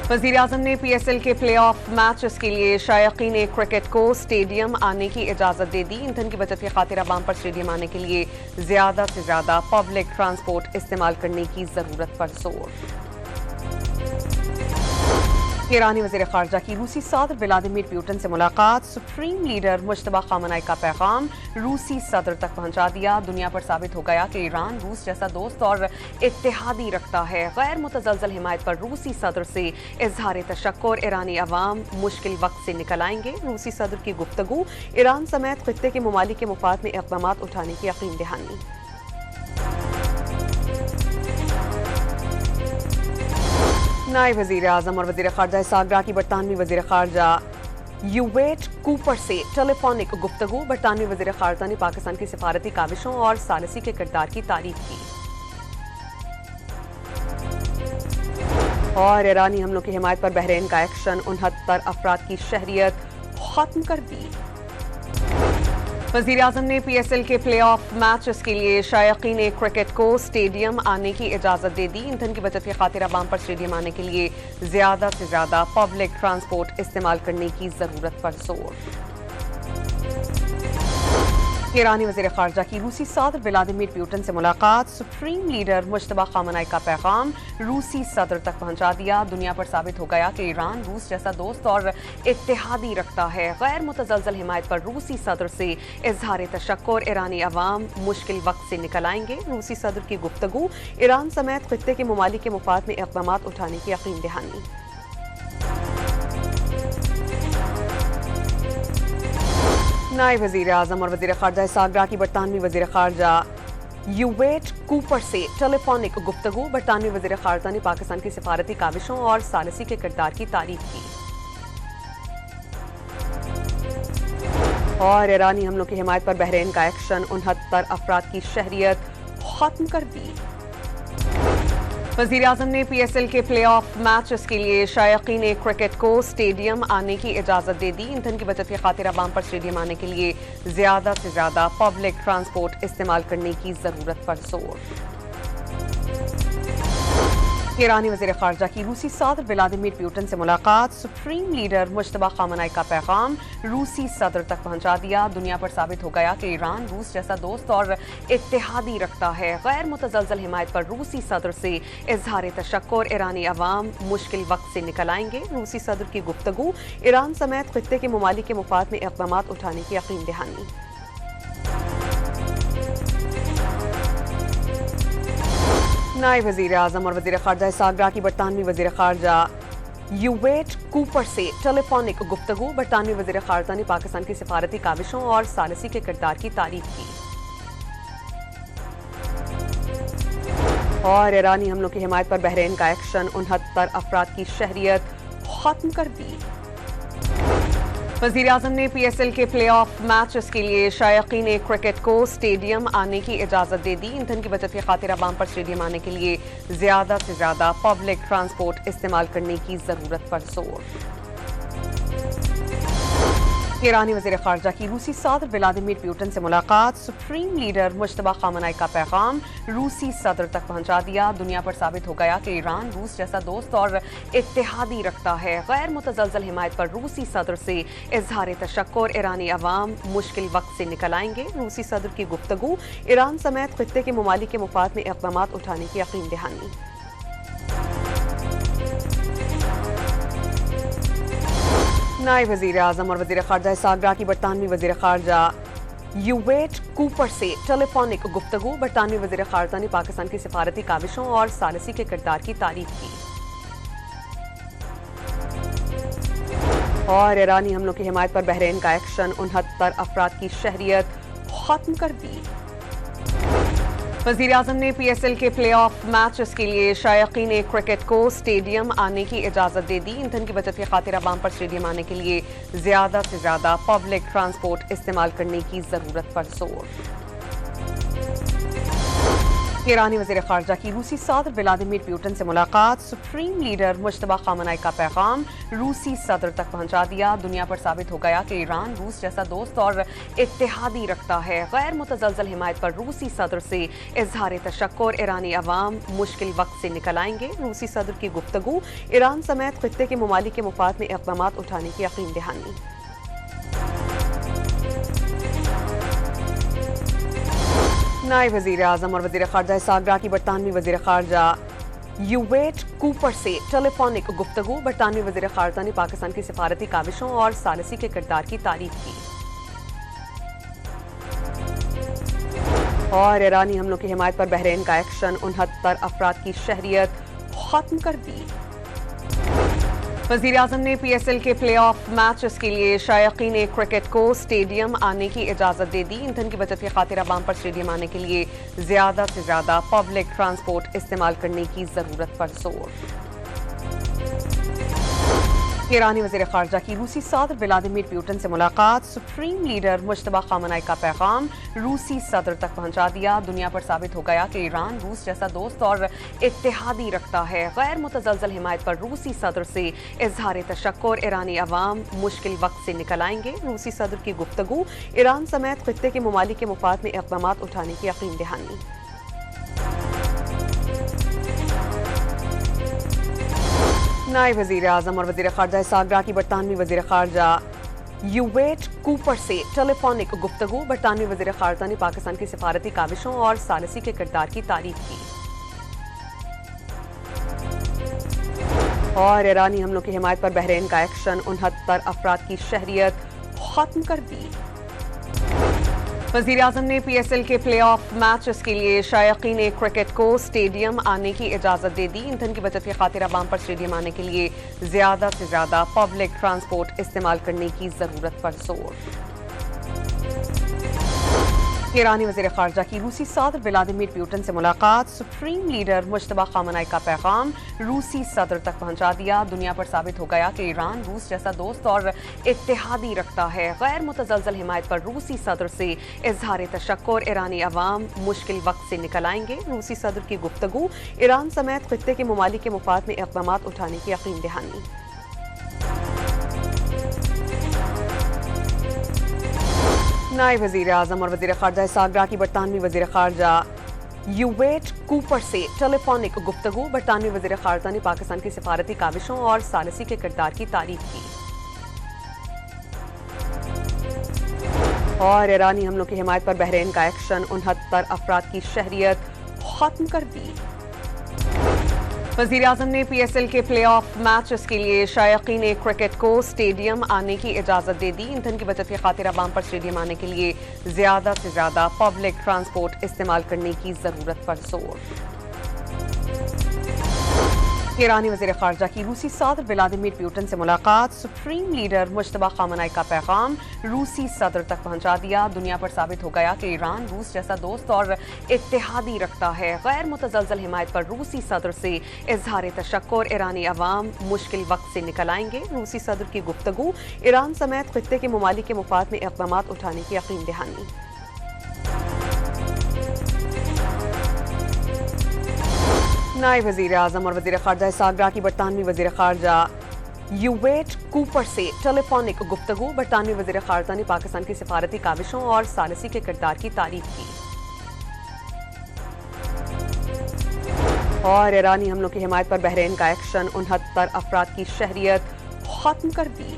वज़ीर-ए-आज़म ने PSL के प्ले ऑफ मैचेस के लिए शायकीन क्रिकेट को स्टेडियम आने की इजाज़त दे दी। ईंधन की बचत की खातिर आवाम पर स्टेडियम आने के लिए ज़्यादा से ज़्यादा पब्लिक ट्रांसपोर्ट इस्तेमाल करने की ज़रूरत पर जोर। ईरानी वज़ीर ख़ारजा की रूसी सदर व्लादिमीर पुतिन से मुलाकात। सुप्रीम लीडर मुज्तबा ख़ामेनी का पैगाम रूसी सदर तक पहुंचा दिया। दुनिया पर साबित हो गया कि ईरान रूस जैसा दोस्त और इत्तेहादी रखता है। गैर मुतज़लज़ल हिमायत पर रूसी सदर से इज़हार तशक्कुर। ईरानी अवाम मुश्किल वक्त से निकल आएंगे। रूसी सदर की गुफ्तगू। ईरान समेत खित्ते के ममालिक के मुफाद में इक़दाम उठाने की यकीन दहानी। नायब वज़ीर-ए-आज़म और वज़ीर ख़ारजा सागरा की बरतानवी वज़ीर ख़ारजा यूवेट कूपर से टेलीफोनिक गुफ्तगू। बरतानवी वज़ीर ख़ारजा ने पाकिस्तान की सिफारती काविशों और सालिसी के किरदार की तारीफ की और ईरानी हमलों की हिमायत पर बहरीन का एक्शन। 69 अफराद की शहरियत खत्म कर दी। वज़ीर-ए-आज़म ने PSL के प्ले ऑफ मैचेस के लिए शायकीन क्रिकेट को स्टेडियम आने की इजाज़त दे दी। ईंधन की बचत की खातिर आवाम पर स्टेडियम आने के लिए ज़्यादा से ज़्यादा पब्लिक ट्रांसपोर्ट इस्तेमाल करने की ज़रूरत पर जोर। ईरानी वज़ीर ख़ारजा की रूसी सदर व्लादिमीर पुतिन से मुलाकात। सुप्रीम लीडर मुज्तबा ख़ामेनी का पैगाम रूसी सदर तक पहुंचा दिया। दुनिया पर साबित हो गया कि ईरान रूस जैसा दोस्त और इत्तेहादी रखता है। गैर मुतज़लज़ल हिमायत पर रूसी सदर से इज़हार तशक्कुर। ईरानी अवाम मुश्किल वक्त से निकल आएंगे। रूसी सदर की गुफ्तगू। ईरान समेत खित्ते के ममालिक के मुफाद में इक़दाम उठाने की यकीन दहानी। नायब वज़ीर-ए-आज़म और वज़ीर ख़ारजा सागरा की बरतानवी वज़ीर ख़ारजा यूवेट कूपर से टेलीफोनिक गुफ्तगू। बरतानवी वज़ीर ख़ारजा ने पाकिस्तान की सिफारती काविशों और सालिसी के किरदार की तारीफ की और ईरानी हमलों की हिमायत पर बहरीन का एक्शन। 69 अफराद की शहरियत खत्म कर दी। वज़ीर-ए-आज़म ने PSL के प्ले ऑफ मैचेस के लिए शायकीन क्रिकेट को स्टेडियम आने की इजाज़त दे दी। ईंधन की बचत की खातिर आवाम पर स्टेडियम आने के लिए ज़्यादा से ज़्यादा पब्लिक ट्रांसपोर्ट इस्तेमाल करने की ज़रूरत पर जोर। ईरानी वज़ीर ख़ारजा की रूसी सदर व्लादिमीर पुतिन से मुलाकात। सुप्रीम लीडर मुज्तबा ख़ामेनी का पैगाम रूसी सदर तक पहुंचा दिया। दुनिया पर साबित हो गया कि ईरान रूस जैसा दोस्त और इत्तेहादी रखता है। गैर मुतज़लज़ल हिमायत पर रूसी सदर से इज़हार तशक्कुर। ईरानी अवाम मुश्किल वक्त से निकल आएंगे। रूसी सदर की गुफ्तगू। ईरान समेत खित्ते के ममालिक के मुफाद में इक़दाम उठाने की यकीन दहानी। नायब वज़ीर-ए-आज़म और वज़ीर ख़ारजा सागरा की बरतानवी वज़ीर ख़ारजा यूवेट कूपर से टेलीफोनिक गुफ्तगू। बरतानवी वज़ीर ख़ारजा ने पाकिस्तान की सिफारती काविशों और सालिसी के किरदार की तारीफ की और ईरानी हमलों की हिमायत पर बहरीन का एक्शन। 69 अफराद की शहरियत खत्म कर दी। वज़ीर-ए-आज़म ने PSL के प्ले ऑफ मैचेस के लिए शायकीन क्रिकेट को स्टेडियम आने की इजाज़त दे दी। ईंधन की बचत की खातिर आवाम पर स्टेडियम आने के लिए ज़्यादा से ज़्यादा पब्लिक ट्रांसपोर्ट इस्तेमाल करने की ज़रूरत पर जोर। ईरानी वज़ीर ख़ारजा की रूसी सदर व्लादिमीर पुतिन से मुलाकात। सुप्रीम लीडर मुज्तबा ख़ामेनी का पैगाम रूसी सदर तक पहुंचा दिया। दुनिया पर साबित हो गया कि ईरान रूस जैसा दोस्त और इत्तेहादी रखता है। गैर मुतज़लज़ल हिमायत पर रूसी सदर से इज़हार तशक्कुर। ईरानी अवाम मुश्किल वक्त से निकल आएंगे। रूसी सदर की गुफ्तगू। ईरान समेत खित्ते के ममालिक के मुफाद में इक़दाम उठाने की यकीन दहानी। नायब वज़ीर-ए-आज़म और वज़ीर ख़ारजा सागरा की बरतानवी वज़ीर ख़ारजा यूवेट कूपर से टेलीफोनिक गुफ्तगू। बरतानवी वज़ीर ख़ारजा ने पाकिस्तान की सिफारती काविशों और सालिसी के किरदार की तारीफ की और ईरानी हमलों की हिमायत पर बहरीन का एक्शन। 69 अफराद की शहरियत खत्म कर दी। वज़ीर-ए-आज़म ने PSL के प्ले ऑफ मैचेस के लिए शायकीन क्रिकेट को स्टेडियम आने की इजाज़त दे दी। ईंधन की बचत की खातिर आवाम पर स्टेडियम आने के लिए ज़्यादा से ज़्यादा पब्लिक ट्रांसपोर्ट इस्तेमाल करने की ज़रूरत पर जोर। ईरानी वज़ीर ख़ारजा की रूसी सदर व्लादिमीर पुतिन से मुलाकात, सुप्रीम लीडर मुज्तबा खामनेई का पैगाम रूसी सदर तक पहुंचा दिया। दुनिया पर साबित हो गया कि ईरान रूस जैसा दोस्त और इत्तेहादी रखता है। गैर मुतज़लज़ल हिमायत पर रूसी सदर से इज़हार तशक्कुर, ईरानी अवाम मुश्किल वक्त से निकल आएंगे। रूसी सदर की गुफ्तगू, ईरान समेत खित्ते के ममालिक के मुफाद में इक़दामात उठाने की यकीन दहानी। नायब वज़ीर आज़म और वज़ीर ख़ारजा सागरा की बरतानवी वज़ीर ख़ारजा यूवेट कूपर से टेलीफोनिक गुफ्तगू। बरतानवी वज़ीर ख़ारजा ने पाकिस्तान की सिफारती काविशों और सालिसी के किरदार की तारीफ की और ईरानी हमलों की हिमायत पर बहरीन का एक्शन, 69 अफराद की शहरियत खत्म कर दी। वज़ीर आज़म ने PSL के प्ले ऑफ मैचेस के लिए शायकीन क्रिकेट को स्टेडियम आने की इजाज़त दे दी। ईंधन की बचत की खातिर आवाम पर स्टेडियम आने के लिए ज़्यादा से ज़्यादा पब्लिक ट्रांसपोर्ट इस्तेमाल करने की ज़रूरत पर जोर। ईरानी वज़ीर ख़ारजा की रूसी सदर व्लादिमीर पुतिन से मुलाकात, सुप्रीम लीडर मुज्तबा खामनेई का पैगाम रूसी सदर तक पहुंचा दिया। दुनिया पर साबित हो गया कि ईरान रूस जैसा दोस्त और इत्तेहादी रखता है। गैर मुतज़लज़ल हिमायत पर रूसी सदर से इज़हार तशक्कुर, ईरानी अवाम मुश्किल वक्त से निकल आएंगे। रूसी सदर की गुफ्तगू, ईरान समेत खित्ते के ममालिक के मुफाद में इक़दामात उठाने की यकीन दहानी। नायब वज़ीर आज़म और वज़ीर ख़ारजा सागरा की बरतानवी वज़ीर ख़ारजा यूवेट कूपर से टेलीफोनिक गुफ्तगू। बरतानवी वज़ीर ख़ारजा ने पाकिस्तान की सिफारती काविशों और सालिसी के किरदार की तारीफ की और ईरानी हमलों की हिमायत पर बहरीन का एक्शन, 69 अफराद की शहरियत खत्म कर दी। वज़ीर आज़म ने PSL के प्ले ऑफ मैचेस के लिए शायकीन क्रिकेट को स्टेडियम आने की इजाज़त दे दी। ईंधन की बचत की खातिर आवाम पर स्टेडियम आने के लिए ज़्यादा से ज़्यादा पब्लिक ट्रांसपोर्ट इस्तेमाल करने की ज़रूरत पर जोर। ईरानी वज़ीर ख़ारजा की रूसी सदर व्लादिमीर पुतिन से मुलाकात, सुप्रीम लीडर मुज्तबा खामनेई का पैगाम रूसी सदर तक पहुंचा दिया। दुनिया पर साबित हो गया कि ईरान रूस जैसा दोस्त और इत्तेहादी रखता है। गैर मुतज़लज़ल हिमायत पर रूसी सदर से इज़हार तशक्कुर, ईरानी अवाम मुश्किल वक्त से निकल आएंगे। रूसी सदर की गुफ्तगू, ईरान समेत खित्ते के ममालिक के मुफाद में इक़दामात उठाने की यकीन दहानी। नायब वज़ीर आज़म और वज़ीर ख़ारजा सागरा की बरतानवी वज़ीर ख़ारजा यूवेट कूपर से टेलीफोनिक गुफ्तगू। बरतानवी वज़ीर ख़ारजा ने पाकिस्तान की सिफारती काविशों और सालिसी के किरदार की तारीफ की और ईरानी हमलों की हिमायत पर बहरीन का एक्शन, 69 अफराद की शहरियत खत्म कर दी। वज़ीर आज़म ने PSL के प्ले ऑफ मैचेस के लिए शायकीन क्रिकेट को स्टेडियम आने की इजाज़त दे दी। ईंधन की बचत की खातिर आवाम पर स्टेडियम आने के लिए ज़्यादा से ज़्यादा पब्लिक ट्रांसपोर्ट इस्तेमाल करने की ज़रूरत पर जोर। ईरानी वज़ीर ख़ारजा की रूसी सदर व्लादिमीर पुतिन से मुलाकात, सुप्रीम लीडर मुज्तबा खामनेई का पैगाम रूसी सदर तक पहुंचा दिया। दुनिया पर साबित हो गया कि ईरान रूस जैसा दोस्त और इत्तेहादी रखता है। गैर मुतज़लज़ल हिमायत पर रूसी सदर से इज़हार तशक्कुर, ईरानी अवाम मुश्किल वक्त से निकल आएंगे। रूसी सदर की गुफ्तगू, ईरान समेत खित्ते के ममालिक के मुफाद में इक़दामात उठाने की यकीन दहानी। नायब वज़ीर आज़म और वज़ीर ख़ारजा सागरा की बरतानवी वज़ीर ख़ारजा यूवेट कूपर से टेलीफोनिक गुफ्तगू। बरतानवी वज़ीर ख़ारजा ने पाकिस्तान की सिफारती काविशों और सालिसी के किरदार की तारीफ की और ईरानी हमलों की हिमायत पर बहरीन का एक्शन, 69 अफराद की शहरियत खत्म कर दी।